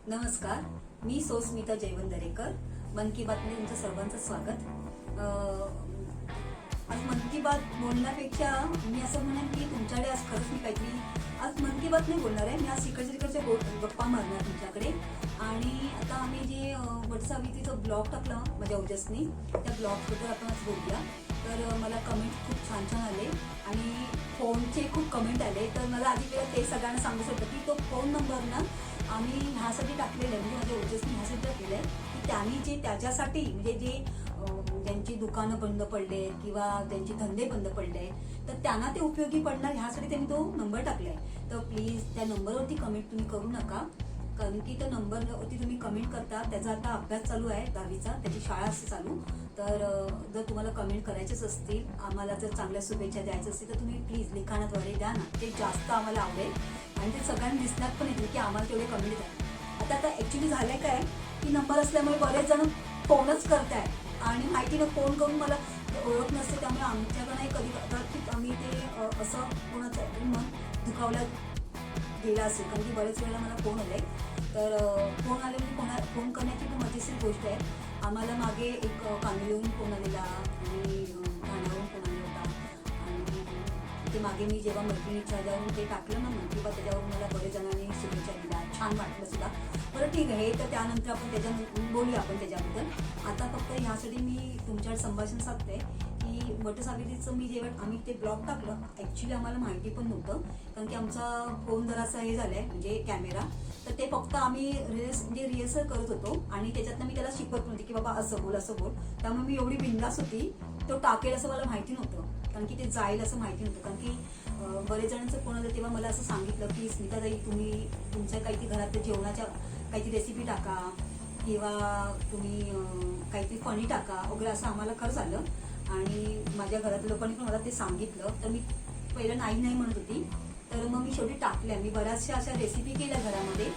नमस्कार, मी स्मिता जयवंदरेकर. मन की बात मध्ये तुमचं सर्वांचं स्वागत. आज मन की बात बोलण्यापेक्षा मी असं म्हणेन की तुमच्याकडे आज खरंच मी काहीतरी आज मन की बात नाही बोलणार आहे. मी आज तिकडचे गप्पा मारणार तुमच्याकडे. आणि आता आम्ही जे वटसावित्रीचं ब्लॉग टाकलं माझ्या ओजसनी, त्या ब्लॉगबद्दल आपण आज बोलूया. तर मला कमेंट खूप छान छान आले आणि फोनचे खूप कमेंट आले. तर मला आधी पहिला ते सगळ्यांना सांगू शकतं की तो फोन नंबर ना आम्ही ह्यासाठी टाकलेला आहे, म्हणजे माझ्या ओजसनी ह्यासाठी टाकलेलं आहे की त्यांनी जे त्याच्यासाठी म्हणजे जे ज्यांची दुकानं बंद पडले किंवा त्यांचे धंदे बंद पडले तर त्यांना ते उपयोगी पडणार ह्यासाठी त्यांनी तो नंबर टाकलाय. तर प्लीज त्या नंबरवरती कमेंट तुम्ही करू नका, कारण की त्या नंबरवरती तुम्ही कमेंट करता. त्याचा आता अभ्यास चालू आहे 10वीचा, त्याची शाळा असते चालू. तर जर तुम्हाला कमेंट करायचेच असतील, आम्हाला जर चांगल्या शुभेच्छा द्यायच्या असतील तर तुम्ही प्लीज लिखाणाद्वारे द्या ना. ते जास्त आम्हाला आवडेल आणि ते सगळ्यांना दिसण्यात पण येतील की आम्हाला तेवढे कमेंट द्या. आता ऍक्च्युली झालंय काय की नंबर असल्यामुळे बरेच जण फोनच करताय आणि माहितीनं फोन करून मला ओळख नसते, त्यामुळे आमच्याकडे कधी कदाचित आम्ही ते असं कोणाचं मन दुखावला गेला असेल, कारण की बरेच वेळेला मला फोन आले. तर फोन आले म्हणजे फोन करण्याची पण मजेशीर गोष्ट आहे. आम्हाला मागे एक कांदिवलीहून फोन आलेला आणि ठाण्यावरून फोन आलेला होता. आणि ते मागे मी जेव्हा मैत्रिणीच्या ह्याच्यावरून ते टाकलं ना मन की बात, त्याच्यावरून मला बरेच जणांनी शुभेच्छा दिल्या, छान वाटलं सुद्धा. बरं ठीक आहे, तर त्यानंतर आपण बोलूया आपण त्याच्याबद्दल. आता फक्त ह्यासाठी मी तुमच्याकडे संभाषण साधते की वटसावित्रीचं मी जेव्हा आम्ही ते ब्लॉग टाकलं, ॲक्च्युली आम्हाला माहिती पण नव्हतं, कारण की आमचा फोन जरासा हे झालाय म्हणजे कॅमेरा. तर ते फक्त आम्ही रिहर्सल करत होतो आणि त्याच्यातनं मी त्याला शिकवत नव्हते की बाबा असं बोल असं बोल. त्यामुळे मी एवढी बिंदास होती, तो टाकेल असं मला माहिती नव्हतं, कारण की ते जाईल असं माहिती नव्हतं. कारण की बरेच जणांचं फोन आलं तेव्हा मला असं सांगितलं की स्मिताताई तुम्ही तुमच्या काहीतरी घरातल्या जेवणाच्या काहीतरी रेसिपी टाका किंवा तुम्ही काहीतरी फणी टाका वगैरे असं आम्हाला खरं झालं. आणि माझ्या घरातल्या लोकांनी पण मला ते सांगितलं. तर मी पहिलं नाही म्हणत होती, तर मग मी शेवटी टाकल्या. मी बऱ्याचशा अशा रेसिपी केल्या घरामध्ये,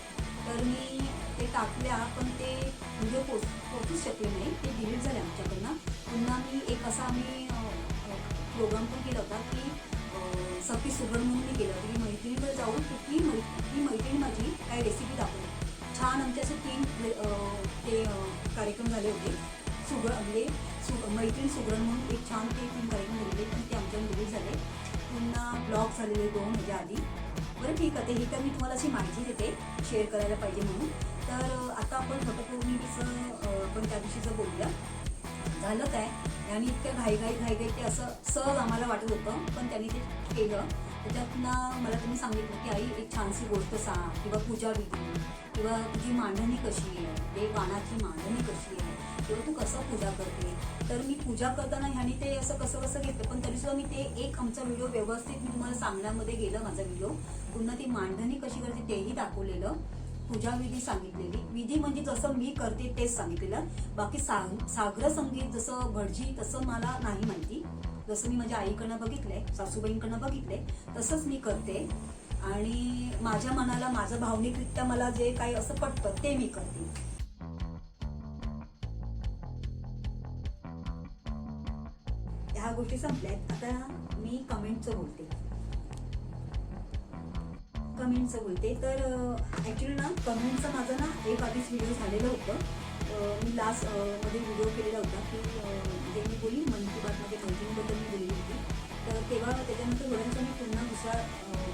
तर मी ते टाकल्या, पण ते व्हिडिओ पोचूच शकले नाही, ते डिलीट झाले आमच्याकडनं. पुन्हा मी एक असा आम्ही प्रोग्राम पण केला होता की सखी सुगरण म्हणून मी केलं होतं की मैत्रिणीकडे जाऊन ती मैत्रिणी माझी काही रेसिपी दाखवली. छान आमचे असे 3 ते कार्यक्रम झाले होते. म्हणजे मैत्रीण सुगरण म्हणून एक छान ते 3 कार्यक्रम झालेले, पण ते आमच्या डिलीट झाले. पुन्हा ब्लॉग झालेले 2 ह्याच्या आधी. बरं ठीक आहे, ही तर मी तुम्हाला अशी माहिती देते शेअर करायला पाहिजे म्हणून. तर आता आपण वटपौर्णिमेचं आपण त्या दिवशीचं बोलूया. झालं काय, आणि इतक्या घाई ते असं सहज आम्हाला वाटत होतं, पण त्यांनी ते केलं. त्याच्यातनं मला त्यांनी सांगितलं की आई एक छानशी गोष्ट सांग, किंवा पूजा विधी, किंवा तुझी मांडणी कशी आहे, ते वाणाची मांडणी कशी आहे, किंवा तू कसं पूजा करते. तर मी पूजा करताना ह्यानी ते असं कसं घेतलं, पण तरीसुद्धा मी ते एक आमचा व्हिडिओ व्यवस्थित मी तुम्हाला सांगण्यामध्ये गेलं माझा व्हिडिओ. पुन्हा ती मांडणी कशी करते तेही दाखवलेलं, पूजा विधी सांगितलेली. विधी म्हणजे जसं मी करते तेच सांगितलेलं. बाकी साग्र संगीत जसं भटजी तसं मला नाही माहिती. जसं मी माझ्या आईकडनं बघितलंय, सासूबाईंकडनं बघितलंय, तसंच मी करते. आणि माझ्या मनाला माझं भावनिकरित्या मला जे काही असं पटतं ते मी करते. ह्या गोष्टी संपल्यात. आता मी कमेंटचं बोलते. तर ऍक्च्युली ना कमेंटचं माझं ना एक आधीच व्हिडिओ झालेलं होतं. मी लास्ट मध्ये व्हिडिओ केलेला होता की जे मी बोली मन की बातमध्ये मैत्रिणीबद्दल मी बोलली होती. तर तेव्हा त्याच्यानंतर थोड्याचा मी पुन्हा दुसरा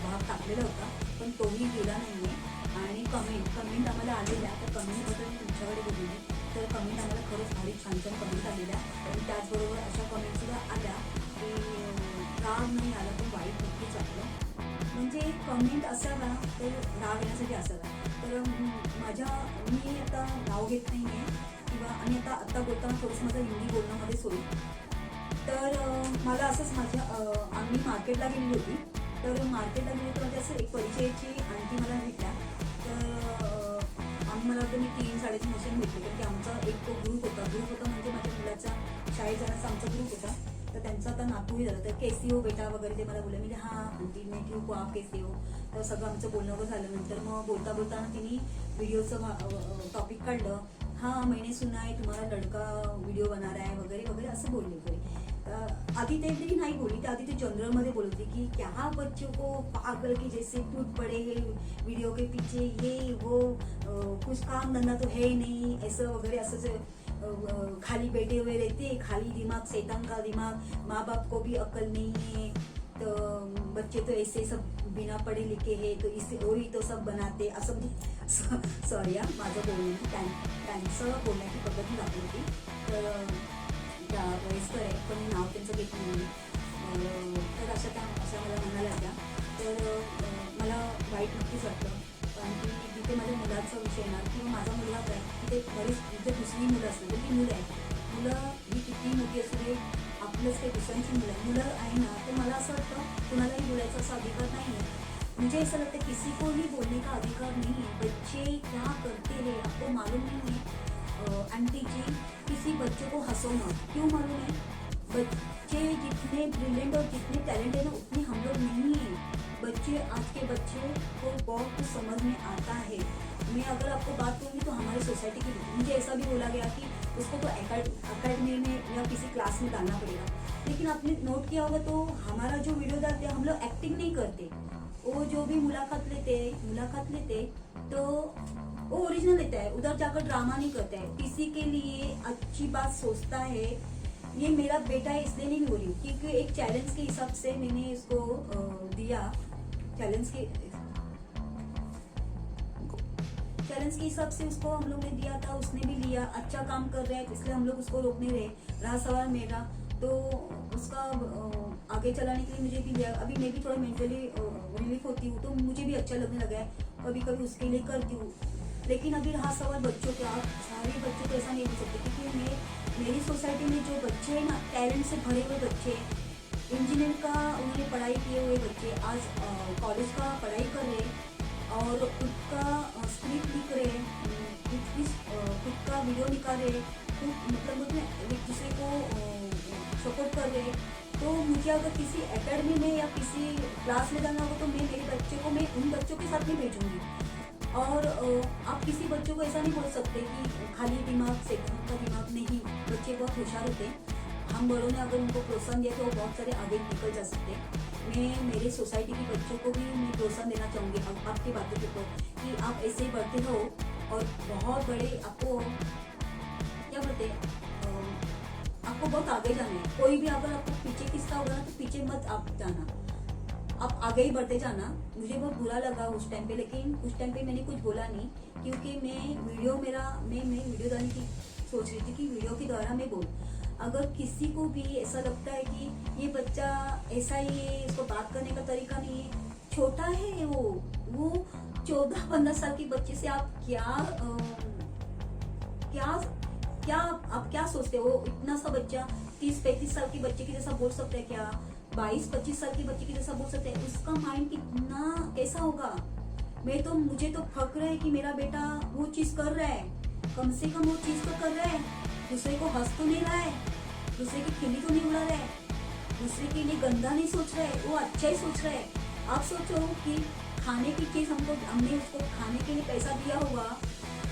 भाग टाकलेला होता, पण तोही गेला नाहीये. आणि कमेंट आम्हाला आलेल्या, तर कमेंटबद्दल मी तुमच्याकडे बोलली. तर कमेंट आम्हाला खरंच भारी छान कमेंट आलेल्या. आणि त्याचबरोबर अशा कमेंटसुद्धा आल्या की राग नाही आला, पण वाईट नक्कीच वाटलं. म्हणजे कमेंट असावा तर राग येण्यासाठी असावा. तर मी आता नाव घेत नाही आहे किंवा, आणि आता बोलताना थोडंसं माझं हिंदी बोलण्यामध्ये सोयी. तर मला असंच आम्ही मार्केटला गेलेली होती. तर मार्केटला गेली तर माझ्या असं एक परिचयाची आणखी मला भेटल्या. तर मला वाटतं मी 3-3.5 वर्षांनी भेटले, कारण की आमचा एक तो ग्रुप होता म्हणजे माझ्या मुलाचा शाळेत जाण्याचा आमचा ग्रुप होता. तर त्यांचा आता नातूही झालं. तर कैसी हो बेटा वगैरे ते मला बोलले. म्हणजे हां आंटी मी ठीक हो, आप कैसे हो. तर सगळं आमचं बोलणं वगैरे झालं. नंतर मग बोलताना तिने व्हिडिओचं टॉपिक काढलं. हाँ मैंने सुना है तुम्हारा लड़का व्हिडिओ बना रहा है वगैरे वगैरे असं बोलले वगैरे. आधी ते भी नहीं बोली थी, आधी तो जनरल मध्ये बोलती कि क्या बच्चों को पागल के जैसे टूट पड़े हैं वीडियो के पीछे, ये वो कुछ काम धंधा तो है नहीं, ऐसा वगैरह असं खाली बैठे हुए रहते, खाली दिमाग, शैतान का दिमाग, माँ बाप को भी अक्ल नहीं है, तो बच्चे तो ऐसे सब बिना पढ़े लिखे हैं, तो इसे वही तो सब बनाते असं. सॉरी माझं बोलण्याची त्यांचं बोलण्याची पद्धत मी दाखवली होती. तर त्या वयस्कर आहे पण नाव त्यांचं घेत नाही. तर अशा मला म्हणाल्या त्या. तर मला वाईट नक्कीच वाटतं, कारण की जिथे माझ्या मुलाचा विषय येणार किंवा माझा मुलगा काय, तिथे बरीच जिथे दुसरी मुलं असतील तर ती मुलं आहेत, मुलं ही किती मोठी असू दे, आपलंच काही दुसऱ्यांची मुलं आहे ना, तर मला असं वाटतं कुणालाही बोलायचा असा अधिकार नाही है. मुझे ऐसा लगता है किसी को भी बोलने का अधिकार नहीं है. बच्चे क्या करते हैं आपको मालूम नहीं है. आंटी जी, किसी बच्चे को हंसो मत. क्यों मालूम है? बच्चे जितने ब्रिलियंट और जितने टैलेंट है ना, उतने हम लोग नहीं है. बच्चे, आज के बच्चे को बहुत कुछ समझ में आता है. मैं अगर आपको बात करूँगी तो हमारे सोसाइटी की, मुझे ऐसा भी बोला गया कि उसको तो अकेडमी में या किसी क्लास में डालना पड़ेगा. लेकिन आपने नोट किया होगा तो हमारा जो वीडियो डालते हैं हम लोग एक्टिंग नहीं करते. वो जो भी मुलाकात लेते तो वो ओरिजिनल लेता है, उधर जाकर ड्रामा नहीं करता है, किसी के लिए अच्छी बात सोचता है. ये मेरा बेटा है इसलिए नहीं बोल रही हूँ, क्योंकि एक चैलेंज के हिसाब से मैंने इसको दिया. चैलेंज के हिसाब से उसको हम लोग ने दिया था, उसने भी लिया. अच्छा काम कर रहा है इसलिए हम लोग उसको रोक नहीं रहे. रहा सवाल मेरा, तो उसका आगे चलाने के लिए मुझे भी लिया. अभी मैं भी थोड़ा मेंटली रिलीफ होती हूँ तो मुझे भी अच्छा लगने लगा है, कभी कभी उसके लिए करती हूँ. लेकिन अभी रहा सवाल बच्चों का, आप सारे बच्चों को ऐसा नहीं बोल सकते, क्योंकि मेरी सोसाइटी में जो बच्चे हैं ना, टैलेंट से भरे हुए बच्चे, इंजीनियर का उन्होंने पढ़ाई किए हुए बच्चे आज कॉलेज का पढ़ाई कर रहे और खुद का स्क्रिप्ट लिख रहे, खुद का वीडियो निकाल रहे, मतलब एक दूसरे को सपोर्ट कर रहे. तो मुझे अगर किसी एकेडमी में या किसी क्लास में जाना होगा तो मैं मेरे बच्चे को, मैं उन बच्चों के साथ में भेजूंगी. और आप किसी बच्चों को ऐसा नहीं बोल सकते कि खाली दिमाग, शैतान का दिमाग नहीं. बच्चे बहुत होशियार होते हैं. हम बड़ों ने अगर उनको प्रोत्साहन दिया तो वो बहुत सारे आगे निकल जा सकते हैं. मैं मेरे सोसाइटी के बच्चों को भी मैं प्रोत्साहन देना चाहूँगी आपकी बातों के ऊपर कि आप ऐसे ही बढ़ते रहो और बहुत बड़े आपको क्या बोलते हैं, आपको बहुत आगे जाना है. कोई भी अगर आपको पीछे खींचता होगा ना तो पीछे मत आप जाना, आप आगे ही बढ़ते जाना. मुझे बहुत बुरा लगा उस टाइम पे, लेकिन उस टाइम पे मैंने कुछ बोला नहीं, क्योंकि मैं वीडियो डालने की सोच रही थी कि वीडियो के द्वारा मैं बोल. अगर किसी को भी ऐसा लगता है कि ये बच्चा ऐसा ही है, इसको बात करने का तरीका नहीं है, छोटा है वो 14-15 साल के बच्चे से आप क्या सोचते हो? इतना सा बच्चा 30-35 साल के बच्चे के जैसा बोल सकता है क्या? 22-25 साल के बच्चे के जैसा बोल सकता है? उसका माइंड कितना कैसा होगा? मुझे तो फक्र है कि मेरा बेटा वो चीज कर रहा है, कम से कम वो चीज तो कर रहा है. दूसरे को हंस तो नहीं रहा है, दूसरे की खिल्ली तो नहीं उड़ा रहा है, दूसरे के लिए गंदा नहीं सोच रहा है, वो अच्छा ही सोच रहा है. आप सोचो कि खाने की चीज हमने उसको खाने के लिए पैसा दिया होगा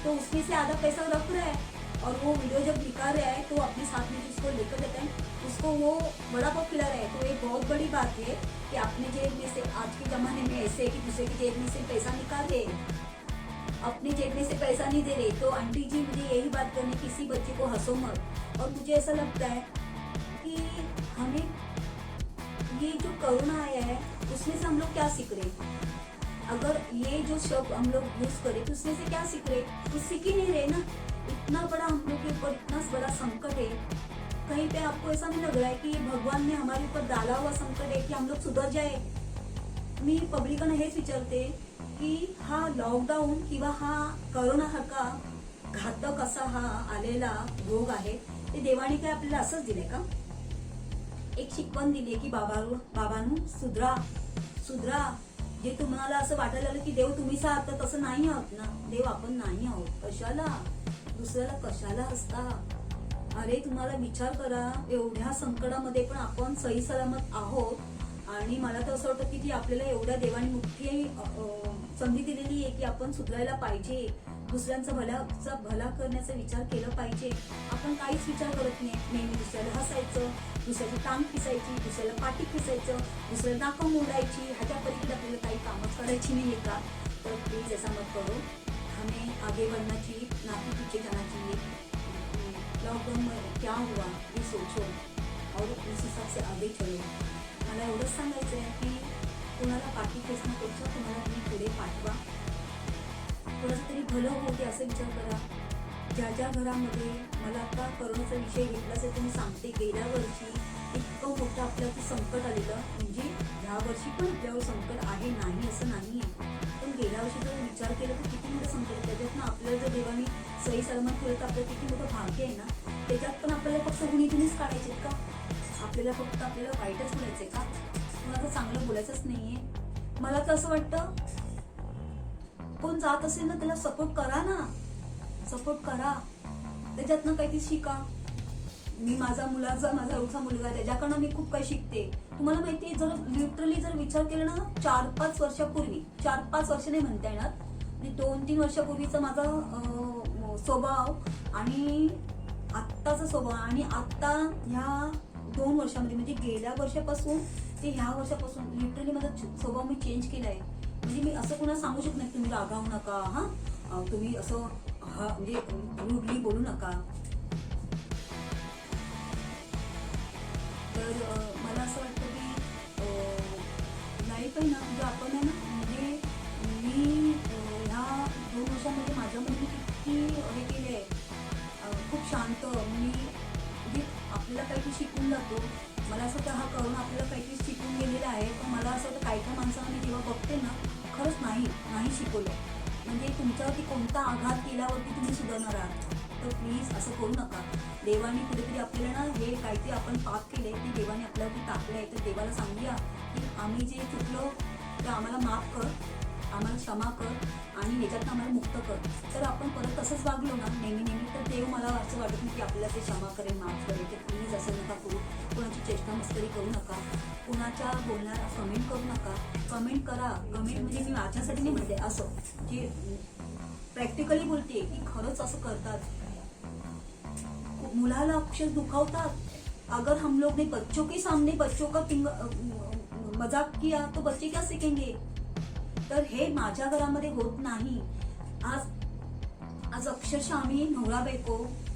तो उसमें से आधा पैसा रख रहा है और वो वीडियो जब निकाल रहा है तो अपने साथ में जिसको लेकर जाता है उसको वो बड़ा पाव खिला रहा है. तो ये बहुत बड़ी बात है कि अपने जेब में से, आज के जमाने में ऐसे है कि दूसरे की जेब में से पैसा निकाले, अपने जेब में से पैसा नहीं दे रहे. तो आंटी जी, मुझे यही बात करनी, किसी बच्चे को हंसो मत. और मुझे ऐसा लगता है कि हमें ये जो कोरोना आया है उसमें से हम लोग क्या सीख रहे? अगर ये जो शब्द हम लोग यूज करें तो उसमें से क्या सीख रहे? कुछ सीख ही नहीं रहे ना. इतना बड़ा हम लोग के ऊपर इतना बड़ा संकट है, कहीं पे आपको ऐसा नहीं लग रहा है कि ये भगवान ने हमारे ऊपर डाला हुआ संकट है कि हम लोग सुधर जाए? मी पब्लिकांना हेच विचारते की हा लॉकडाऊन किंवा हा करोना हा घातक असा हा आलेला रोग आहे, ते देवाने काय आपल्याला असंच दिलंय का? एक शिकवण दिली की बाबांनो सुधरा. जे तुम्हाला असं वाटायला लागलं की देव तुम्हीच आहात, तर तसं नाही आहोत ना. देव आपण नाही आहोत. कशाला दुसऱ्याला कशाला हसता? अरे तुम्हाला विचार करा, एवढ्या संकटामध्ये पण आपण सही सलामत आहोत. आणि मला तर असं वाटतं की ती आपल्याला एवढ्या देवाने मोठी संधी दिलेली आहे की आपण सुधारायला पाहिजे, दुसऱ्यांचा भला करण्याचा विचार केला पाहिजे. आपण काहीच विचार करत नाही. नेहमी दुसऱ्याला हसायचं, दुसऱ्याची टांग पिसायची, दुसऱ्याला पाठी पिसायचं, दुसऱ्याला नाकं मोडायची. ह्याच्या पलीकडे आपल्याला काही कामच करायची नाही का? तर प्लीज ऐसा मत करो. हमें आगे बढ़ना चाहिए, ना कि पीछे जाना चाहिए. लॉकडाउन में क्या हुआ ये सोचो और उस हिसाब से आगे चलो. मला एवढंच सांगायचं आहे की कोणाला पाठी खेचण्यापेक्षा कोणाला तुम्ही पुढे पाठवा. कोणाचं तरी भलं होते असं विचार करा. ज्या घरामध्ये मला आता करोनाचा विषय घेतला असेल तर मी सांगते, गेल्या वर्षी इतकं मोठं आपल्यावरती संकट आलेलं, म्हणजे ह्या वर्षी पण आपल्यावर संकट आहे, नाही असं नाही आहे. पण गेल्या वर्षी जर विचार केला तर किती मोठं संकट आहे. त्याच्यातनं आपल्याला जर देवाने सही सलामत केलं तर आपलं किती मोठं भाग्य आहे ना. त्याच्यात पण आपल्याला फक्त गुणीतूनच काढायचे का? आपल्याला फक्त आपल्याला वाईटच बोलायचंय का? कोणाचं चांगलं बोलायचंच नाहीये. मला तर असं वाटतं कोण जात असेल ना त्याला सपोर्ट करा ना, सपोर्ट करा. त्याच्यातनं काहीतरी शिका. मी माझा एवढा मुलगा आहे, त्याच्याकडनं मी खूप काही शिकते. तुम्हाला माहितीये, जर लिटरली जर विचार केला ना, 4-5 वर्षापूर्वी, 4-5 वर्ष नाही म्हणता येणार, 2-3 वर्षापूर्वीचा माझा स्वभाव आणि आत्ताचा स्वभाव आणि आत्ता ह्या 2 वर्षामध्ये, म्हणजे गेल्या वर्षापासून ते ह्या वर्षापासून लिटरली माझा स्वभाव मी चेंज केलाय. म्हणजे मी असं कोणाला सांगू शकत नाही तुम्ही रागावू नका, तुम्ही असं म्हणजे रूडली बोलू नका. तर मला असं वाटतं की लाईफ आहे ना, म्हणजे आपण आहे ना, म्हणजे मी ह्या 2 वर्षामध्ये माझ्यामध्ये मी किती हे केले आहे. खूप शांत मी, म्हणजे आपल्याला काहीतरी शिकून जातो. मला असं वाटतं हा करोना आपल्याला काहीतरी शिकून गेलेला आहे. पण मला असं वाटतं काही माणसांना मी जेव्हा बघते ना, खरंच नाही शिकवलं. म्हणजे तुमच्यावरती कोणता आघात केल्यावरती तुम्ही सुधारणार आहात. तर प्लीज असं करू नका. देवाने कुठेतरी आपल्याला ना हे काहीतरी आपण पाप केले ते देवाने आपल्यावरती टाकले आहे. तर देवाला सांगूया की आम्ही जे चुकलो ते आम्हाला माफ कर, आम्हाला क्षमा कर आणि ह्याच्यातनं आम्हाला मुक्त कर. तर आपण परत तसंच वागलो ना नेहमी, तर देव मला असं वाटत नाही की आपल्याला ते क्षमा करेल, माफ करेल. तर प्लीज असं नका करू. कोणाची चेष्टा मस्करी करू नका. कोणाच्या बोलण्याला कमेंट करू नका. कमेंट करा. कमेंट म्हणजे मी माझ्यासाठी नाही म्हणते, असं जे प्रॅक्टिकली बोलते की खरंच असं करतात. मुलाला अक्षर दुखावतात. अगर हम लोग ने बच्चों के सामने बच्चों का मजाक किया तो बच्चे क्या सीखेंगे. तर हे माझ्या घरामध्ये होत नाही. आज अक्षरशः आम्ही नवरा बायको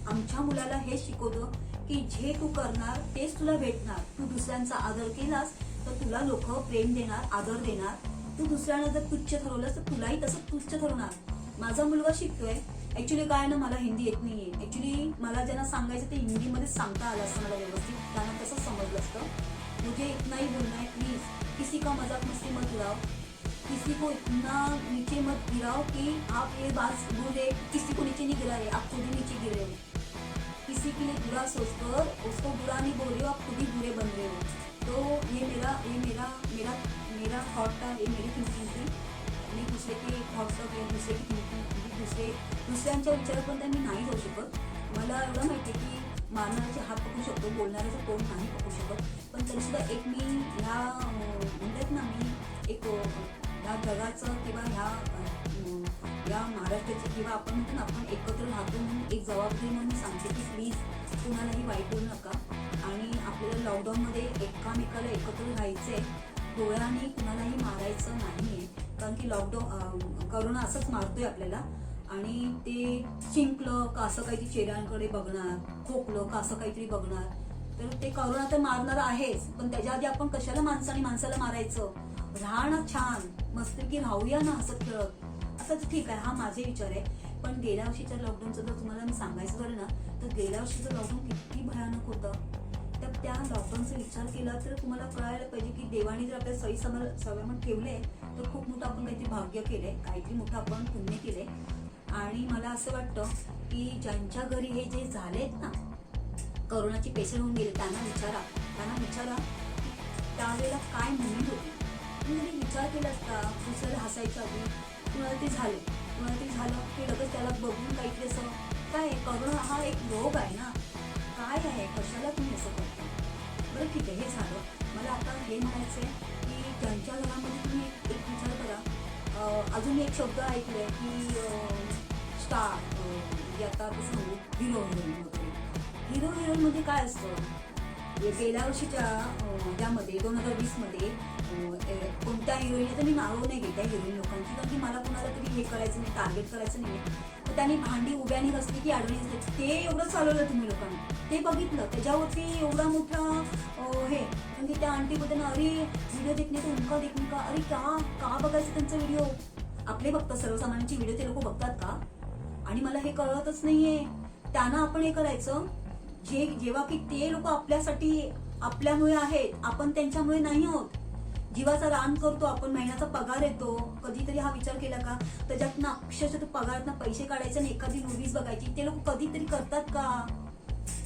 आमच्या मुलाला हे शिकवतो की जे तू करणार तेच तुला भेटणार. तू दुसऱ्यांचा आदर केलास तर तुला लोक प्रेम देणार, आदर देणार. तू दुसऱ्यांना जर तुच्छ ठरवलंस तर तुलाही तसं तुच्छ ठरवणार. माझा मुलगा शिकतोय. ऍक्च्युली काय ना, मला हिंदी येत नाहीये. ऍक्च्युली मला ज्यांना सांगायचं ते हिंदीमध्ये सांगता आलं असतं मला व्यवस्थित, त्यांना तसंच समजलं असतं. मुझे इतना ही बोलना है, प्लीज किसी का मजाक मस्ती मत उड़ाओ, किसी को इतना नीचे मत गिराओ कि आप ये बात बोले किसी को नीचे नहीं गिरा रहे, आप खुद ही नीचे गिर रहे हो. किसी के लिए बुरा सोचकर उसको बुरा नहीं बोल रहे हो, आप खुद ही बुरे बन रहे हो. तो ये मेरा थॉट था, ये मेरी थिंकिंग थी. मी दुसरे की थॉट्स वगैरे दुसरे की थिंकिंग दुसऱ्यांच्या विचारापर्यंत मी नाही जाऊ शकत. मला एवढं माहिती आहे की मारणाऱ्याचे हात पकडू शकतो, बोलणाऱ्याचं तोंड नाही पकडू शकत. पण तरीसुद्धा एक मी ह्या म्हणतात ना, मी एक ह्या जगाचं किंवा ह्या महाराष्ट्राची किंवा आपण म्हणतो ना, आपण एकत्र राहतो म्हणून एक जबाबदारी म्हणून सांगते की प्लीज कुणालाही वाईट बोलू नका. आणि आपल्याला लॉकडाऊनमध्ये एकामेकाला एकत्र राहायचंय. डोळ्याने कुणालाही मारायचं नाहीये, कारण की करोना असंच मारतोय आपल्याला. आणि ते शिंकलं का असं काहीतरी चेहऱ्यांकडे बघणार, खोकलं का असं काहीतरी बघणार. तर ते करोना तर मारणार आहेच, पण त्याच्या आधी आपण कशाला माणसाला मारायचं. राहा ना छान, मस्त की राहूया ना हसत खेळत. असंच ठीक आहे, हा माझे विचार आहे. पण गेल्या वर्षीच्या लॉकडाऊनचं जर तुम्हाला मी सांगायचं झालं ना, तर गेल्या वर्षीचं लॉकडाऊन किती भयानक होतं. तर त्या लॉकडाऊनचा विचार केला तर तुम्हाला कळायला पाहिजे की देवाने जर आपल्या सही सलामत ठेवले तर खूप मोठं आपण काहीतरी भाग्य केलंय, काहीतरी मोठं आपण पुण्य केलंय. आणि मला असं वाटतं की ज्यांच्या घरी हे जे झालेत ना, करोनाची पेशंट होऊन गेले, त्यांना विचारा त्यावेळेला काय मुवमेंट होती. तुम्ही विचार केला असता. दुसऱ्याला हसायच्या आधी कुणाला ते झालं की लगेच त्याला बघून काहीतरी असं काय, करोना हा एक रोग आहे ना, काय आहे, कशाला तुम्ही असं करता. बरं ठीक आहे, हे झालं. मला आता हे म्हणायचं आहे की ज्यांच्या घरामध्ये तुम्ही एक विचार करा, अजून एक शब्द ऐकलाय की स्टार, म्हणजे आता कसं सांगू, हिरो हिरोईन वगैरे. हिरो हिरोईन म्हणजे काय असतं, गेल्या वर्षीच्या यामध्ये 2020 मध्ये कोणत्या हिरोईन, तर मी नावं नाही घेत त्या हिरोईन लोकांची, कारण की मला कोणाला तरी हे करायचं नाही, टार्गेट करायचं नाही. तर त्यांनी भांडी उभ्याने घासली की आडवी घासली, ते एवढं चालवलं तुम्ही लोकांनी, ते बघितलं, त्याच्यावरती एवढा मोठा हे, म्हणजे त्या आंटीबद्दल अरे व्हिडिओ देखणे तो उनका देखणे का, अरे का बघायचं त्यांचा व्हिडिओ. आपले बघतात सर्वसामान्यांची व्हिडिओ, ते लोक बघतात का? आणि मला हे कळतच नाहीये. त्यांना आपण हे करायचं जेव्हा की ते लोक आपल्यासाठी आपल्यामुळे आहेत, आपण त्यांच्यामुळे नाही आहोत. जीवाचा रान करतो आपण, महिन्याचा पगार येतो, कधीतरी हा विचार केला का त्याच्यातनं अक्षरशः पगारातनं पैसे काढायचे आणि एखादी मूवीज बघायची, ते लोक कधीतरी करतात का?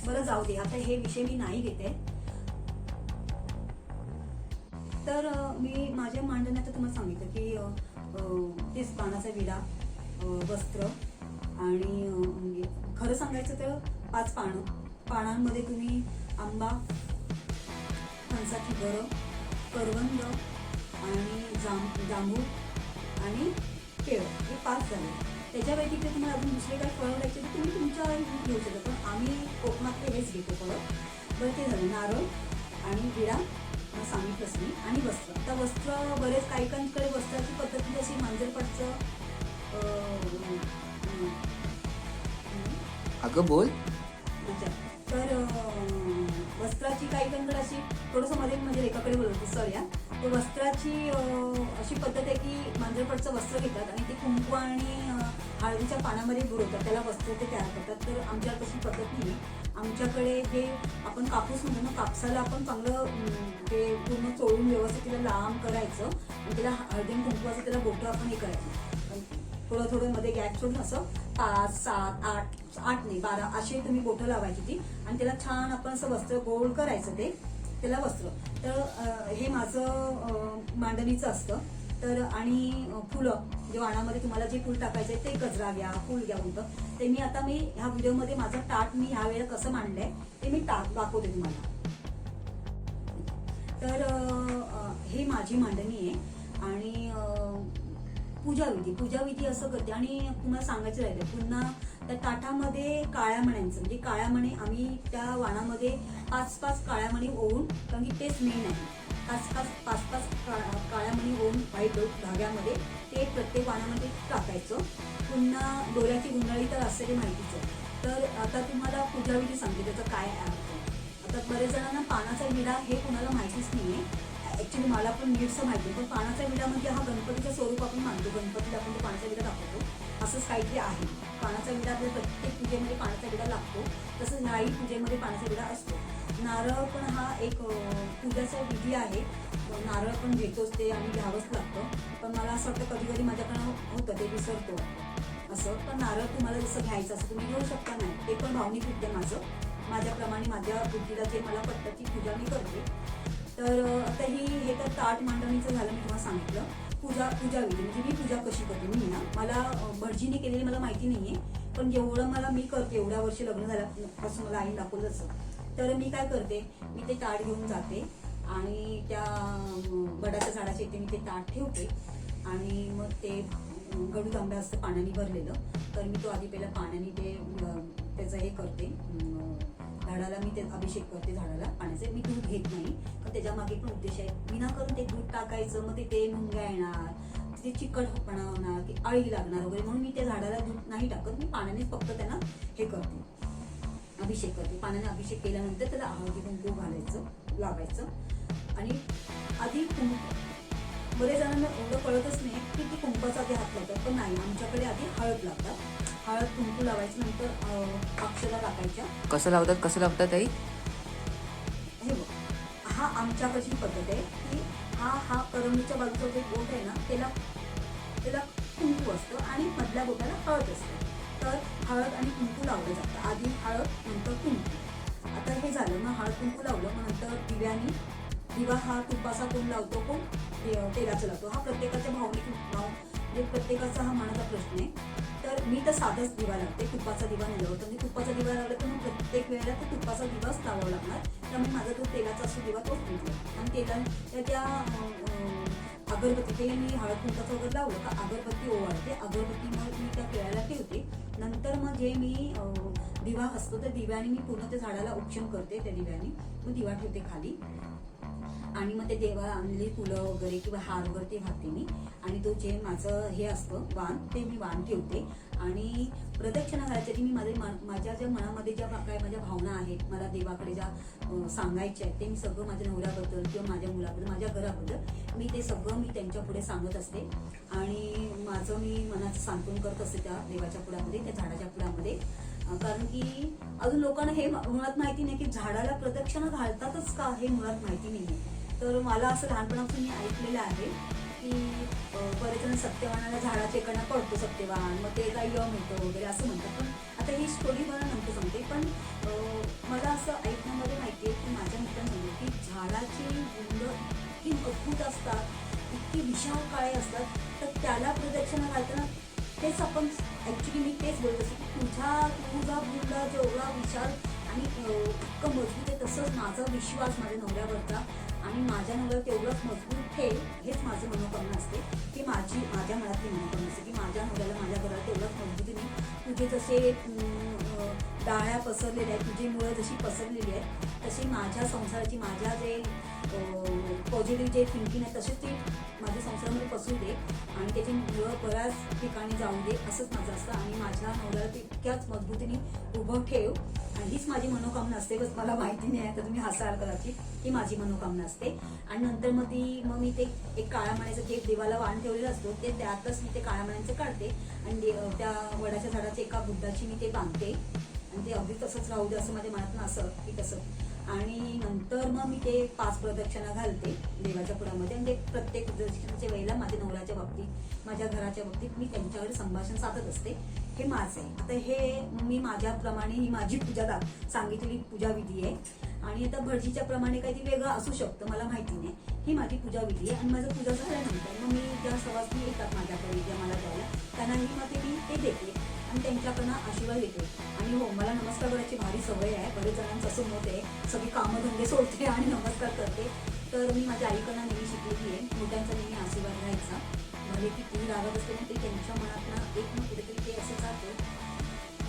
बरं जाऊ दे, आता हे विषय मी नाही घेते. तर मी माझ्या मांडण्यात तुम्हाला सांगितलं की तेच पानाचा विडा, वस्त्र आणि म्हणजे खरं सांगायचं तर 5 पानांमध्ये तुम्ही आंबा, फणसाची घरं, करवंद आणि जांभूळ आणि केळ, हे 5 झाले. त्याच्या व्यतिरिक्त तुम्हाला अजून दुसरे काही फळं घ्यायचे तर तुम्ही तुमच्या घेऊ शकता, पण आम्ही कोकणातले हेच घेतो फळं. बरं ते झालं. नारळ आणि विडा सांगितलंच मी, आणि वस्त्र. आता वस्त्र बरेच काहीकांकडे वस्त्राची पद्धती अशी मांजरपटचं अगं बोल. अच्छा, तर वस्त्राची काहीकांकडे अशी थोडंसं मध्ये म्हणजे रेखाकडे बोलतो सर या, तर वस्त्राची अशी पद्धत आहे की मांजरपटचं वस्त्र घेतात आणि ते कुंकू आणि हळदीच्या पानामध्ये बुडवतात, त्याला वस्त्र ते तयार करतात. तर आमच्याकडे तशी पद्धत नाही. आमच्याकडे जे आपण कापूस म्हणतो ना, कापसाला आपण चांगलं ते पूर्ण चोळून व्यवस्थित तिला लांब करायचं आणि त्याला हळदी कुंकवाचं त्याला बोटं आपण हे करायचं, थोडं थोडं मध्ये गॅप सोडून असं 5, 7, 8 नाही 12 असे तुम्ही बोटं लावायची ती, आणि त्याला छान आपण असं वस्त्र गोल करायचं, त्याला वस्त्र. तर हे माझं मांडणीचं असतं. तर आणि फुलं, जे वाणामध्ये तुम्हाला जे फुल टाकायचं आहे ते गजरा घ्या, फुल घ्या म्हणतं, ते मी आता ह्या व्हिडिओमध्ये माझं ताट मी ह्या वेळेला कसं मांडलंय ते मी दाखवते तुम्हाला. तर हे माझी मांडणी आहे. आणि पूजाविधी असं करते. आणि तुम्हाला सांगायचं राहिलं, पुन्हा त्या ताटामध्ये काळ्या मण्यांचं, म्हणजे काळ्या मणी आम्ही त्या वाणामध्ये 5 काळ्या मणी ओवून, कारण की तेच मेन आहे, 5 काळ्या मणी ओवून व्हाईट धाग्यामध्ये ते प्रत्येक वाणामध्ये टाकायचं. पुन्हा दोऱ्याची गुंडाळी तर असते ते माहितीच आहे. तर आता तुम्हाला पूजाविधी सांगते त्याचं काय अर्थ. आता बरेच जणांना पानाचा विडा हे कुणाला माहितीच नाहीये. ऍक्च्युली मला पण नीटचं माहिती आहे, पण पानाचा विडा म्हणजे हा गणपतीचं स्वरूप आपण मानतो, गणपतीला आपण तो पानाचा विडा दाखवतो, असंच काहीतरी आहे. पानाचा विडा आपल्या प्रत्येक पूजेमध्ये पानाचा विडा लागतो, तसंच नारळी पूजेमध्ये पानाचा विडा असतो. नारळ पण हा एक पूजाचा विधी आहे. नारळ पण घेतोच ते आणि घ्यावंच लागतं, पण मला असं वाटतं कधी कधी माझ्याकडनं होतं ते विसरतो असं. पण नारळ तुम्हाला जसं घ्यायचं असं तुम्ही घेऊ शकता, नाही ते पण भावनिक विद्या माझ्याप्रमाणे माझ्या बुद्धीला जे मला पटतं ती पूजा मी करते. तर आता हे तर ताट मांडणीचं झालं, मी तुम्हाला सांगितलं. पूजाविधी म्हणजे मी पूजा कशी करते. मी ना, मला भटजीने केलेली मला माहिती नाहीये, पण जेवढं मला मी करते, एवढ्या वर्षी लग्न झाल्यापासून मला आईने दाखवलं असं. तर मी काय करते, मी ते ताट घेऊन जाते आणि त्या वडाच्या झाडाच्या इथे मी ते ताट ठेवते आणि मग ते गडू तांब्या असतं पाण्याने भरलेलं, तर मी तो आधी पहिला पाण्याने ते त्याचं हे करते, झाडाला मी ते अभिषेक करते झाडाला पाण्याचे. मी दूध घेत नाही, पण त्याच्या मागे पण उद्देश आहे, विनाकारण ते दूध टाकायचं, मग ते मुंग्या येणार, ते चिकटपणा होणार, की अळी लागणार वगैरे, म्हणून मी त्या झाडाला दूध नाही टाकत. मी पाण्याने फक्त त्यांना हे करते, अभिषेक करते. पाण्याने अभिषेक केल्यानंतर त्याला हळदी कुंकू लावायचं. आणि आधी बरेच जणांना एवढं कळतच नाही की ती कुंकवाचा आधी हात लावतात, पण नाही, आमच्याकडे आधी हळद लागतात. हळद कुंकू लावायचं, नंतर अक्षता टाकायच्या. कसं लावतात आई? हे बघ, हा आमच्याकडची पद्धत आहे की हा करमणीच्या बाजूचा जे बोट आहे ना, त्याला कुंकू असतं आणि मधल्या बोटाला हळद असतं. तर हळद आणि कुंकू लावलं जातं, आधी हळद नंतर कुंकू. आता हे झालं, मग हळद कुंकू लावलं, मग नंतर दिवा हा तुपाचा कोण लावतो, कोण तेलाचा लावतो, हा प्रत्येकाच्या भावनिक म्हणजे प्रत्येकाचा हा मनाचा प्रश्न आहे. तर मी तर साधाच दिवा लावते, तुपाचा दिवा नाही लावत. म्हणजे तुपाचा दिवा लावला तर मग प्रत्येक वेळेला तो तुपाचा दिवाच लावावा लागणार, त्यामुळे माझा तो तेलाचा असतो दिवा तोच निघतो. आणि त्या अगरबत्ती ते मी हळद कुंकाचं वगैरे लावलं का अगरबत्ती ओवाळते. अगरबत्ती मग मी त्या केळ्याला ठेवते. नंतर मग जे मी दिवा असतो त्या दिव्याने मी पूर्ण त्या झाडाला औक्षण करते. त्या दिव्याने मग दिवा ठेवते खाली आणि मग ते देवा आणलेली फुलं वगैरे किंवा हार वगैरे ते घालते मी. आणि तो जे माझं हे असतं वाण ते मी वाण ठेवते. आणि प्रदक्षिणा घालायच्या आधी मी माझ्या ज्या मनामध्ये ज्या काय माझ्या भावना आहेत मला देवाकडे ज्या सांगायच्या आहेत ते मी सगळं माझ्या नवऱ्याबद्दल किंवा माझ्या मुलाबद्दल माझ्या घराबद्दल मी ते सगळं मी त्यांच्या पुढे सांगत असते. आणि माझं मी मनाचं सांत्वन करत असते त्या देवाच्या पुढ्यामध्ये त्या झाडाच्या पुढ्यामध्ये. कारण की अजून लोकांना हे मुळात माहिती नाही की झाडाला प्रदक्षिणा घालतातच का हे मुळात माहिती नाही. तर मला असं लहानपणापासून मी ऐकलेलं आहे की बरेच जण सत्यवानाला झाडाच्या एकाने पडतो सत्यवान मग ते काही यम येतं वगैरे असं म्हणतात. पण आता ही स्टोरी मला नंतर सांगते. पण मला असं ऐकण्यामध्ये माहिती आहे की माझ्या मित्रांनी सांगितलं की झाडाची गुंड इतकी अद्भुत असतात इतकी विशाल काळे असतात तर त्याला प्रदक्षिणा घालताना तेच आपण ॲक्च्युली मी तेच बोलत असते की तुझा बुंदा जेवढा विशाल आणि इतकं मजबूत आहे तसंच माझा विश्वास माझ्या नवऱ्यावरचा आणि माझ्या नवऱ्यावर तेवढंच मजबूत ठेव हेच माझं मनोकामना असते की माझ्या मनातली मनोकामना असते की माझ्या नवऱ्याला माझ्या घरात तेवढंच मजबूतीने तुझे जसे डाळ्या पसरलेल्या आहेत तुझी मुळं जशी पसरलेली आहेत तशी माझ्या संसाराची माझ्या जे पॉझिटिव्ह जे थिंकिंग आहे तसेच ते माझ्या संसारामध्ये पसरू दे आणि त्याची मुळं बऱ्याच ठिकाणी जाऊ दे असंच माझं असतं. आणि माझ्या नवऱ्याला तितक्याच मजबूतीने उभं ठेव आणि हीच माझी मनोकामना असते. बस मला माहिती नाही आहे तर तुम्ही हसाल कदाचित ही माझी मनोकामना असते. आणि नंतर मग मी ते एक काळ्या मण्याचं जे देवाला वाण ठेवलेलं असतो ते त्यातच मी ते काळ्या मण्याचं काढते आणि त्या वडाच्या झाडाच्या एका बुद्धाची मी ते बांधते आणि ते अगदी तसंच राहू दे असं माझ्या मनातनं असं की तसं. आणि नंतर मग मी ते 5 प्रदक्षिणा घालते देवाच्या पुढ्यामध्ये आणि ते प्रत्येक प्रदक्षिणाच्या वेळेला माझ्या नवऱ्याच्या बाबतीत माझ्या घराच्या बाबतीत मी त्यांच्याकडे संभाषण साधत असते. हे माझं आहे. आता हे मी माझ्याप्रमाणे ही माझी पूजा सांगितलेली पूजाविधी आहे. आणि आता भटजीच्या प्रमाणे काही वेगळं असू शकतं मला माहिती नाही. ही माझी पूजाविधी आहे. आणि माझं पूजा झाल्यानंतर मग मी ज्या सवासनी येतात माझ्याकडे ज्या मला द्यायला त्यांनाही मग मी ते देते आणि त्यांच्याकडनं आशीर्वाद घेते. आणि हो मला नमस्कार करायची भारी सवय आहे. बरेच जणांचं असं मत आहे सगळी कामधंदे सोडते आणि नमस्कार करते. तर मी माझ्या आईकडनं नेहमी शिकलेली आहे मोठ्यांचा नेहमी आशीर्वाद घ्यायचा. भले कितीही रागत असते ना ते त्यांच्या मनातनं एक ना कुठेतरी ते असं जातं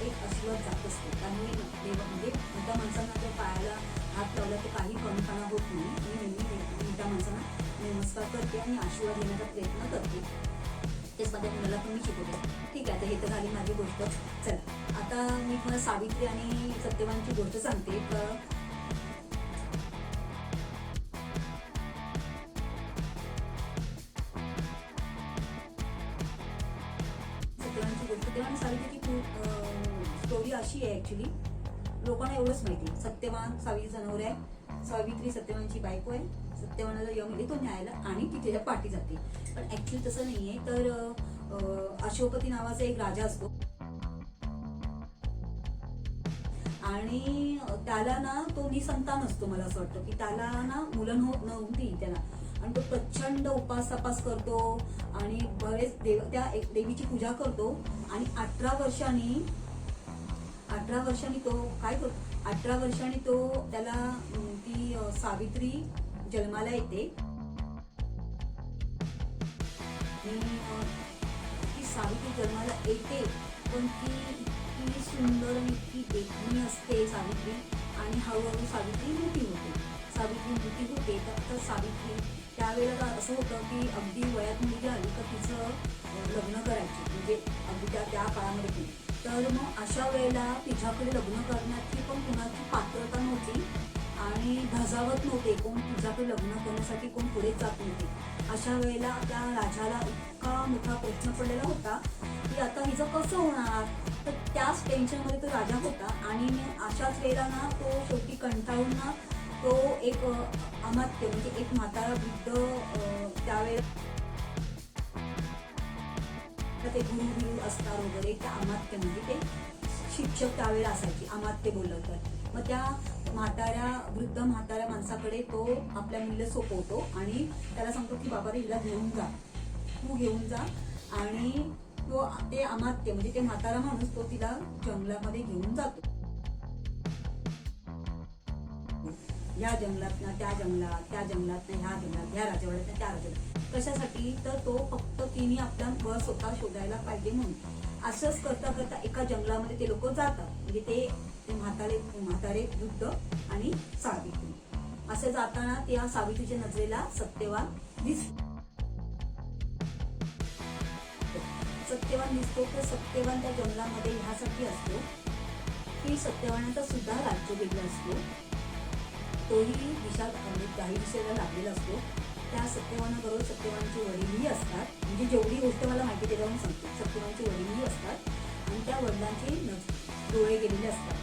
एक आशीर्वाद जात असते. त्यामुळे देवा म्हणजे मोठ्या माणसांना जर पायाला हात लावला तर काही कमीपणा होत नाही. मी नेहमी मोठ्या माणसांना नमस्कार करते आणि आशीर्वाद घेण्याचा प्रयत्न करते. तेच माझ्या मुलाला पण मी शिकवते. ठीक आहे आता हे तर झाली माझी गोष्ट. चला आता मी तुम्हाला सावित्री आणि सत्यवानची गोष्ट सांगते. सत्यवानची गोष्ट तेव्हा सावित्रीची स्टोरी अशी आहे ॲक्च्युली लोकांना एवढंच माहिती सत्यवान सावित्री नवरा आहे सावित्री सत्यवानची बायको आहे. सत्यवानाला यम येतो न्यायला आणि ती त्याच्या पाठी जाते. पण ऍक्च्युली तसं नाहीये. तर अशोकपती नावाचा एक राजा असतो आणि त्याला ना तो निसंतान असतो. मला असं वाटतं की त्याला ना मुलं नव्हती त्याला आणि तो प्रचंड उपास तपास करतो आणि बरेच त्या देवीची पूजा करतो. आणि 18 वर्षांनी तो काय करतो 18 वर्षांनी तो त्याला ती सावित्री जन्माला येते. ती सावित्री जन्माला येते पण ती इतकी सुंदर आणि इतकी देखणी असते सावित्री. आणि हळूहळू सावित्री मोठी होते. तर सावित्री त्यावेळेला असं होतं की अगदी वयात मुलगी आली तर तिचं लग्न करायची म्हणजे अगदी त्या काळामध्ये. तर मग अशा वेळेला तिच्याकडे लग्न करण्याची पण कुणाची पात्रता नव्हती आणि धजावत नव्हते कोण तुझ्याकडे लग्न करण्यासाठी कोण पुढे जात नव्हते. अशा वेळेला त्या राजाला इतका मोठा प्रश्न पडलेला होता की आता हिचं कसं होणार. तर त्याच टेन्शनमध्ये तो राजा होता. आणि अशाच वेळेला ना तो शेवटी कंटाळून ना तो एक अमात्य म्हणजे एक म्हातारा वृद्ध त्यावेळेला ते गुरु असतात वगैरे त्या अमात्य म्हणजे ते शिक्षक त्यावेळेला असायचे अमात्य बोललं तर. मग त्या वृद्ध म्हाताऱ्या माणसाकडे तो आपल्या मुलीला सोपवतो आणि त्याला सांगतो की बाबा रे हिला तू घेऊन जा. आणि तो ते अमात्य म्हणजे ते म्हातारा माणूस तो तिला जंगलामध्ये घेऊन जातो. ह्या जंगलातनं त्या जंगलात, त्या जंगलातनं ह्या जंगलात, ह्या राजवाड्यातनं त्या राजवाड्यात. कशासाठी? तर तो फक्त तिने आपला वर स्वतः शोधायला पाहिजे म्हणून. असंच करता करता एका जंगलामध्ये ते लोक जातात. म्हणजे ते म्हातारे वृद्ध आणि सावित्री. असं जाताना त्या सावित्रीच्या नजरेला सत्यवान दिसतो. सत्यवान दिसतो तर सत्यवान त्या जंगलामध्ये ह्यासाठी असतो की सत्यवानाचा सुद्धा राज्य वेगळा असतो. तोही काही दिशेला लागलेला असतो. त्या सत्यवानाबरोबर सत्यवानचे वडीलही असतात. म्हणजे जेवढी गोष्ट मला माहिती त्याच्यावरून सांगते. सत्यवानचे वडीलही असतात आणि त्या वडिलांचे डोळे गेलेले असतात.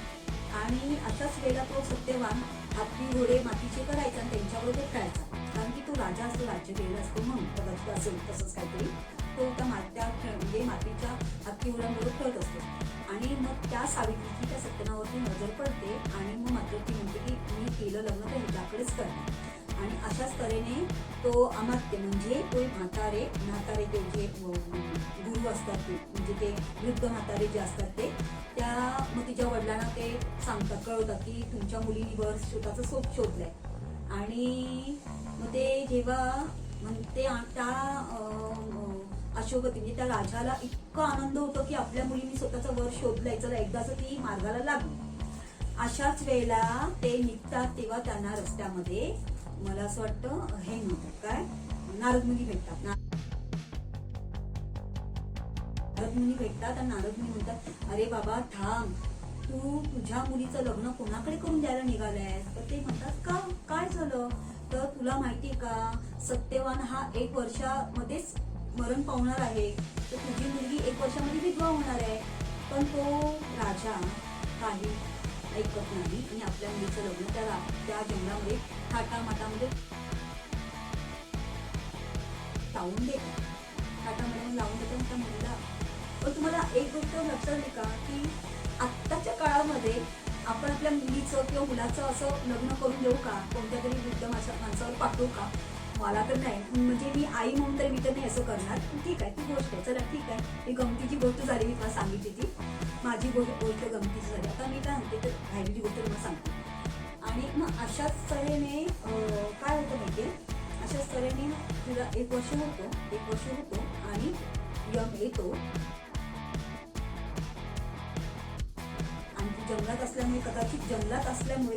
आणि अशाच वेळेला तो सत्यवान हत्ती घोडे मातीचे करायचा आणि त्यांच्याबरोबर खेळायचा. कारण की तो राजा असतो, राज्य गेलेला असतो म्हणून कदाचित असेल तसंच काहीतरी. तो त्या म्हणजे मातीच्या हत्ती घोड्यांबरोबर खेळत असतो. आणि मग त्या सावित्रीची त्या सत्यवानावरती नजर पडते आणि मग मात्र ती म्हणते की मी केलं लग्न तर ह्याच्याकडेच करणार. आणि अशाच तऱ्हेने तो अमात्य म्हणजे तो म्हातारे ते जे गुरु असतात ते म्हणजे ते वृद्ध म्हातारे जे असतात ते त्या मग तिच्या वडिलांना ते सांगतात, कळवतात की तुमच्या मुलीने वर स्वतःचं सोप शोधलंय. आणि मग ते जेव्हा ते त्या अशोकवती म्हणजे त्या राजाला इतका आनंद होतो की आपल्या मुलीने स्वतःचा वर शोधलाय, चला एकदाच ती मार्गाला लागली. अशाच वेळेला ते निघतात तेव्हा त्यांना रस्त्यामध्ये मला असं वाटतं हे म्हणतात काय नारद मुनी भेटतात. नारद मुनी भेटतात आणि नारद मुनी म्हणतात, अरे बाबा थांब, तू तुझ्या मुलीचं लग्न कोणाकडे करून द्यायला निघालायस? तर ते म्हणतात का काय झालं? तर तुला माहितीये का सत्यवान हा 1 वर्षामध्येच मरण पावणार आहे. तर तुझी मुलगी 1 वर्षामध्ये विधवा होणार आहे. पण तो राजा काही ऐकत नाही आणि आपल्या मुलीचं लग्न त्या जंगलामध्ये थाटामाटामध्ये लावून देतात. थाटामाटामध्ये लावून देतात त्या मुलीला. पण तुम्हाला एक गोष्ट लक्षात आली का की आत्ताच्या काळामध्ये आपण आपल्या मुलीचं किंवा मुलाचं असं लग्न करून देऊ का? कोणत्या तरी वृद्ध माणसावर पाठवू का? मला तर नाही. म्हणजे मी आई म्हणून तर मी तर नाही असं करणार. ठीक आहे, ती गोष्ट आहे, चला ठीक आहे, ही गमतीची गोष्ट झाली. मी तुम्हाला सांगितली ती माझी गोष्ट गमतीची झाली. आता मी काय म्हणते तर राहिलेली गोष्ट तुम्हाला सांगते. आणि मग अशाच तऱ्हेने काय होतं माहितीये, अशाच तऱ्हेने तिला 1 वर्ष होतो आणि यम येतो. आणि ती जंगलात असल्यामुळे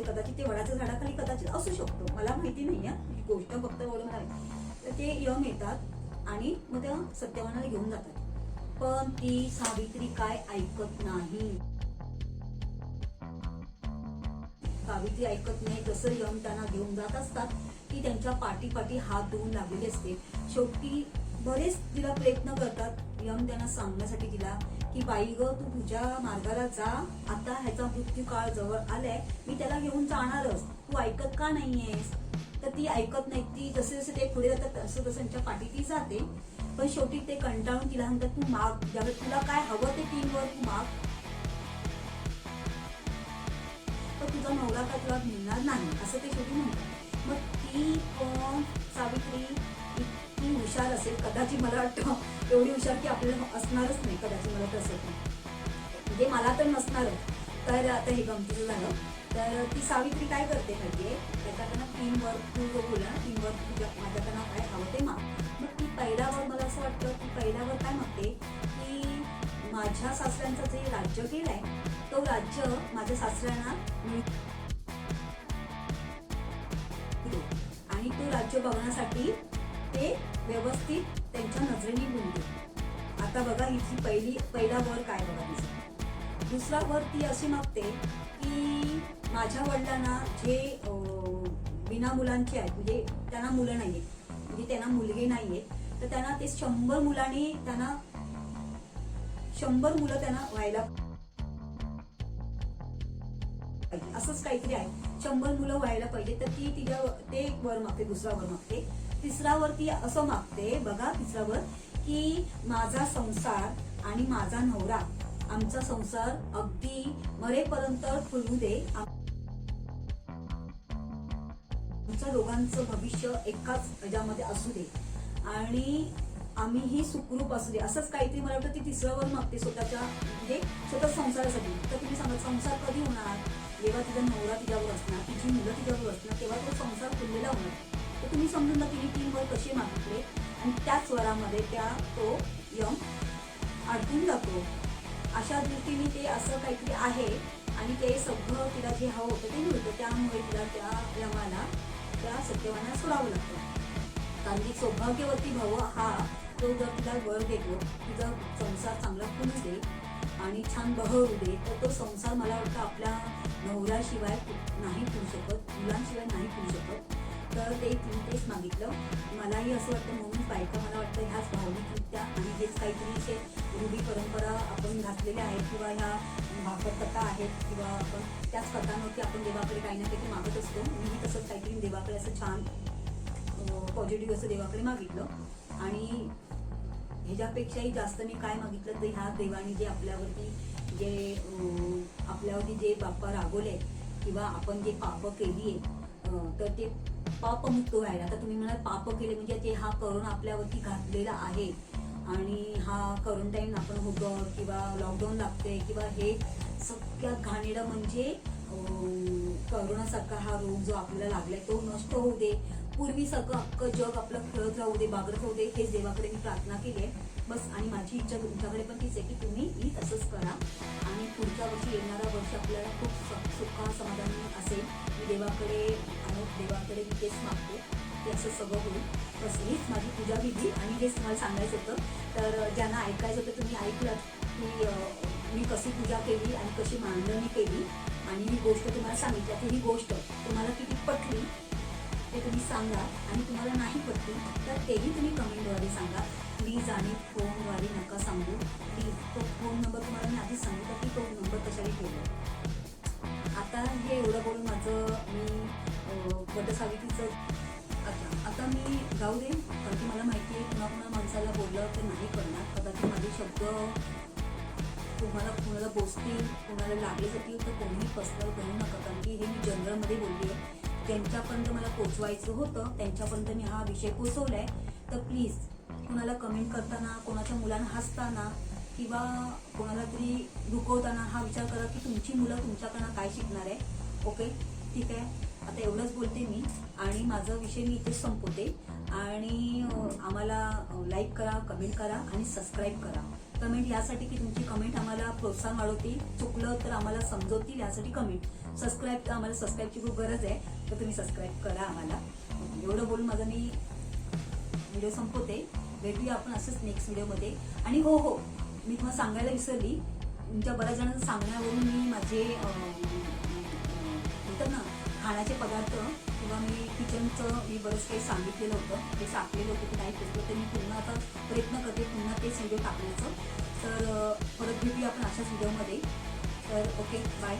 कदाचित ते वडाच्या झाडाखाली कदाचित असू शकतो, मला माहिती नाही आहे गोष्ट, फक्त एवढं मला माहिती. तर ते यम येतात आणि मग त्या सत्यवानाला घेऊन जातात. पण ती सावित्री काय ऐकत नाही. सावित्री ऐकत नाही. जसं यम त्यांना घेऊन जात असतात ती त्यांच्या पाठी हात धुवून लागलेली असते. शेवटी बरेच तिला प्रयत्न करतात यम त्यांना सांगण्यासाठी तिला की बाई ग, तू तुझ्या मार्गाला जा, आता ह्याचा मृत्यू काळ जवळ आलाय, मी त्याला घेऊन जाणारच, तू ऐकत का नाहीयेस? तर ती ऐकत नाही. ती जसे जसे ते पुढे जातात तसं तसं त्यांच्या पाठी ती जाते. पण शेवटी ते कंटाळून तिला म्हणतात, तू माग, ज्यावेळेस तुला काय हवं ते 3 वर तू माग, तर तुझा नवरा का तुला मिळणार नाही, असं ते शेवटी म्हणतात. मग ती पण सावित्री इतकी हुशार असेल कदाचित, मला वाटतं एवढी हुशार की आपल्याला असणारच नाही कदाचित, मला तसं म्हणजे मला तर नसणारच. तर आता हे गमतीचं झालं. तर ती सावित्री काय करते माहितीये, त्याच्याकडनं 3 वर तू जो बोला 3 वर तुझ्या माझ्याकडनं काय हवं ते माग. मग ती पहिल्यावर मला असं वाटतं की पहिल्यावर काय मागते की माझ्या सासऱ्यांचं जे राज्य केलंय तो राज्य माझ्या सासऱ्यांना आणि तो राज्य बघण्यासाठी ते व्यवस्थित त्यांच्या नजरेने बोलते. आता बघा हिची पहिला वर काय बघा तिचा. दुसरा वर ती अशी मागते की माझ्या वडिलांना जे बिना मुलांचे आहेत, म्हणजे त्यांना मुलं नाहीये, म्हणजे त्यांना मुलगे नाहीये, तर त्यांना ते 100 मुलांनी त्यांना 100 मुलं त्यांना व्हायला असंच काहीतरी आहे, 100 मुलं व्हायला पाहिजे. तर ती ते वर मागते. दुसरा वर मागते. तिसरा वर ती असं मागते बघा, तिसरा वर की माझा संसार आणि माझा नवरा, आमचा संसार अगदी मरेपर्यंत फुलू दे, आमच्या दोघांचं भविष्य एकाच ह्याच्यामध्ये असू दे आणि आम्हीही सुखरूप असू दे, असंच काहीतरी मला वाटतं ती तिसऱ्यावर मागते स्वतःच्या म्हणजे स्वतः संसारासाठी. तर तुम्ही सांगा संसार कधी होणार? जेव्हा तिचा नवरा तिच्यावर असणार, तिची मुलं तिच्यावर असणार, तेव्हा तो संसार फुललेला होणार. तर तुम्ही समजून जा तिने 3 वर कसे मागितले आणि त्याच वरामध्ये तो यम अडकून जातो. अशा दृष्टीने ते असं काहीतरी आहे आणि ते सगळं तिला जे हवं होतं ते मिळतं. त्यामुळे तिला त्या यमाला त्या सत्यवानाला सोडावं लागतं. कारण की सौभाग्यवती भाऊ हा तो जर तिला वर देतो, तिचा संसार चांगला फुलू दे आणि छान बहरू दे, तर तो संसार मला वाटतं आपल्या नवऱ्याशिवाय नाही फुलू शकत, मुलांशिवाय नाही फुलू शकत. तर तिने तेच मागितलं. मलाही असं वाटतं म्हणून बायका मला वाटतं ह्याच भावनिकरित्या आणि हेच काहीतरी असे रूढी परंपरा आपण घातलेल्या आहेत किंवा ह्या भाकड कथा आहेत किंवा आपण त्याच कथांवरती आपण देवाकडे काही ना काही मागत असतो. मीही तसंच काहीतरी देवाकडे असं छान पॉझिटिव्ह असं देवाकडे मागितलं. आणि ह्याच्यापेक्षाही जास्त मी काय मागितलं तर ह्या देवाने जे आपल्यावरती जे बाप्पा रागवले किंवा आपण जे पाप केली आहे तर ते पापमुक्त व्हायला. आता तुम्ही म्हणाल पाप केले म्हणजे ते हा करोना आपल्यावरती घातलेला आहे आणि हा क्वारंटाईन आपण होतं किंवा लॉकडाऊन लागते किंवा हे सगळ्यात घाणेरडं म्हणजे करोनासारखा हा रोग जो आपल्याला लागलाय तो नष्ट होऊ दे. पूर्वीसारखं अख्खं जग आपलं खेळत राहू दे, बागडत राहू दे, हेच देवाकडे मी प्रार्थना केली आहे बस. आणि माझी इच्छा तुमच्याकडे पण तीच आहे की तुम्ही तसंच करा आणि पुढच्या वर्षी येणारा वर्ष आपल्याला खूप सुखा समाधानी असेल. मी देवाकडे मी तेच मागते की असं सगळं होईल. बस हीच माझी पूजा विधी आणि हेच तुम्हाला सांगायचं होतं. तर ज्यांना ऐकायचं होतं तुम्ही ऐकलं की मी कशी पूजा केली आणि कशी मांडणी केली आणि ही गोष्ट तुम्हाला सांगितली. की ही गोष्ट तुम्हाला किती पटली ते तुम्ही सांगा आणि तुम्हाला नाही पटली तर तेही तुम्ही कमेंटद्वारे सांगा प्लीज. आणि फोनद्वारे नका सांगू प्लीज. तो फोन नंबर तुम्हाला मी आधीच सांगितलं की तो नंबर कशाने ठेवला. आता हे एवढं बोलून मी वटसावित्रीचं आता मी जाऊ दे. कारण की मला माहिती आहे कुणा माणसाला बोललं तर नाही करणार. कदाचित माझे शब्द तुम्हाला कुणाला बोचतील, कुणाला लागले जातील तर कोणीही पर्सनल करू नका. कारण की हे मी जनरलमध्ये बोलली आहे. ज्यांच्यापर्यंत मला पोचवायचं होतं त्यांच्यापर्यंत मी हा विषय पोचवला आहे. तर प्लीज कुणाला कमेंट करताना, कोणाच्या मुलांना हसताना किंवा कोणाला तरी दुखवताना हा विचार करा की तुमची मुलं तुमच्याकडनं काय शिकणार आहे. ओके ठीक आहे. आता एवढंच बोलते मी आणि माझा विषय मी इथेच संपवते. आणि आम्हाला लाईक करा, कमेंट करा आणि सबस्क्राईब करा. कमेंट यासाठी की तुमची कमेंट आम्हाला प्रोत्साहन वाढवतील, चुकलं तर आम्हाला समजवतील यासाठी कमेंट. सबस्क्राईब तर आम्हाला सबस्क्राईबची खूप गरज आहे तर तुम्ही सबस्क्राईब करा आम्हाला. एवढं बोलून माझा मी व्हिडिओ संपवते. भेटूया आपण असंच नेक्स्ट व्हिडिओमध्ये. आणि हो मी तुम्हाला सांगायला विसरली. तुमच्या बऱ्याच जणांचं सांगण्यावरून मी माझे म्हणतात ना खाण्याचे पदार्थ किंवा मी किचनचं मी बरंच काही सांगितलेलं होतं ते टाकलेलं होतं की नाही पोचलं तर मी पुन्हा आता प्रयत्न करते पुन्हा तेच व्हिडिओ टाकण्याचं. तर परत भेटूया आपण अशाच व्हिडिओमध्ये. तर ओके बाय.